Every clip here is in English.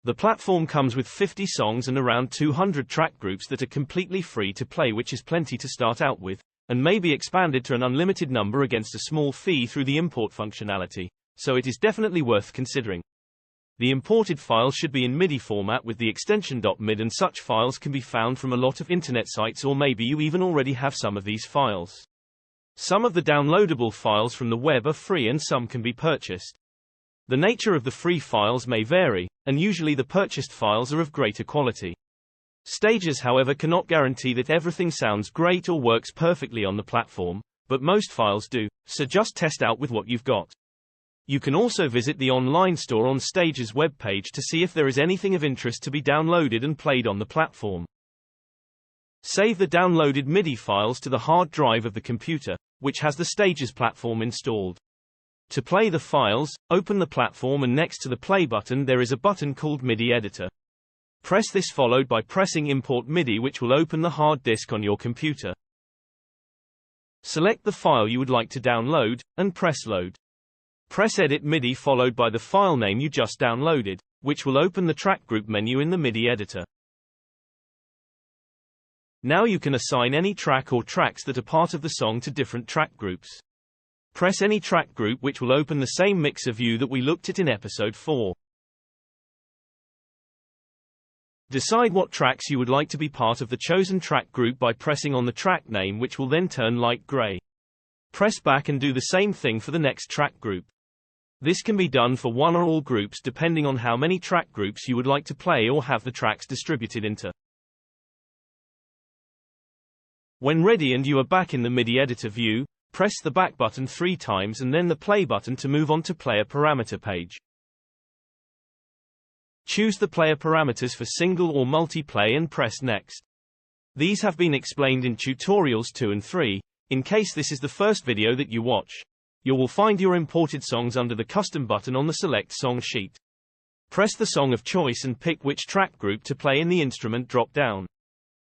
The platform comes with 50 songs and around 200 track groups that are completely free to play, which is plenty to start out with, and may be expanded to an unlimited number against a small fee through the import functionality, so it is definitely worth considering. The imported files should be in MIDI format with the extension .mid, and such files can be found from a lot of internet sites, or maybe you even already have some of these files. Some of the downloadable files from the web are free and some can be purchased. The nature of the free files may vary, and usually the purchased files are of greater quality. Stages, however, cannot guarantee that everything sounds great or works perfectly on the platform, but most files do, so just test out with what you've got. You can also visit the online store on Stage's webpage to see if there is anything of interest to be downloaded and played on the platform. Save the downloaded MIDI files to the hard drive of the computer, which has the Stage's platform installed. To play the files, open the platform, and next to the play button there is a button called MIDI Editor. Press this followed by pressing Import MIDI, which will open the hard disk on your computer. Select the file you would like to download, and press Load. Press Edit MIDI followed by the file name you just downloaded, which will open the track group menu in the MIDI editor. Now you can assign any track or tracks that are part of the song to different track groups. Press any track group, which will open the same mixer view that we looked at in episode 4. Decide what tracks you would like to be part of the chosen track group by pressing on the track name, which will then turn light gray. Press back and do the same thing for the next track group. This can be done for one or all groups depending on how many track groups you would like to play or have the tracks distributed into. When ready and you are back in the MIDI editor view, press the back button 3 times and then the play button to move on to player parameter page. Choose the player parameters for single or multi-play and press Next. These have been explained in tutorials 2 and 3. In case this is the first video that you watch, you will find your imported songs under the Custom button on the Select Song sheet. Press the song of choice and pick which track group to play in the instrument drop-down.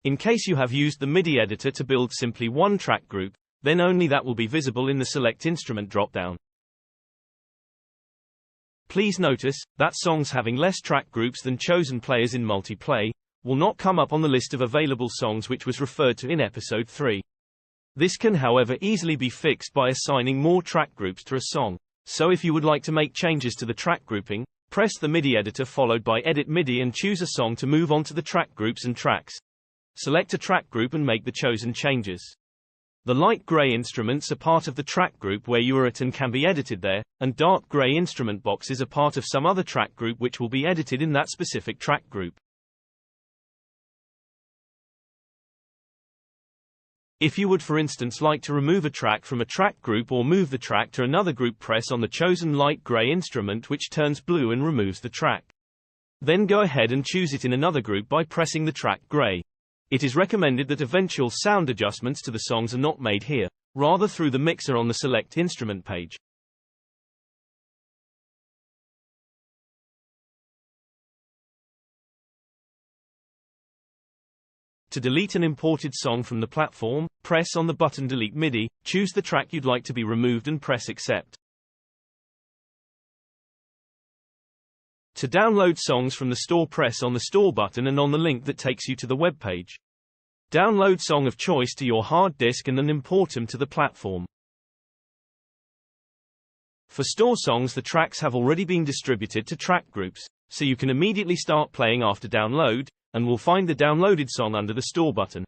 In case you have used the MIDI editor to build simply one track group, then only that will be visible in the Select Instrument drop-down. Please notice that songs having less track groups than chosen players in multiplay will not come up on the list of available songs which was referred to in episode 3. This can, however, easily be fixed by assigning more track groups to a song. So if you would like to make changes to the track grouping, press the MIDI editor followed by Edit MIDI and choose a song to move on to the track groups and tracks. Select a track group and make the chosen changes. The light gray instruments are part of the track group where you are at and can be edited there, and dark gray instrument boxes are part of some other track group which will be edited in that specific track group. If you would, for instance, like to remove a track from a track group or move the track to another group, press on the chosen light gray instrument, which turns blue and removes the track. Then go ahead and choose it in another group by pressing the track gray. It is recommended that eventual sound adjustments to the songs are not made here, rather through the mixer on the Select Instrument page. To delete an imported song from the platform, press on the button Delete MIDI, choose the track you'd like to be removed and press Accept. To download songs from the store, press on the Store button and on the link that takes you to the web page. Download song of choice to your hard disk and then import them to the platform. For store songs, the tracks have already been distributed to track groups, so you can immediately start playing after download, and will find the downloaded song under the Store button.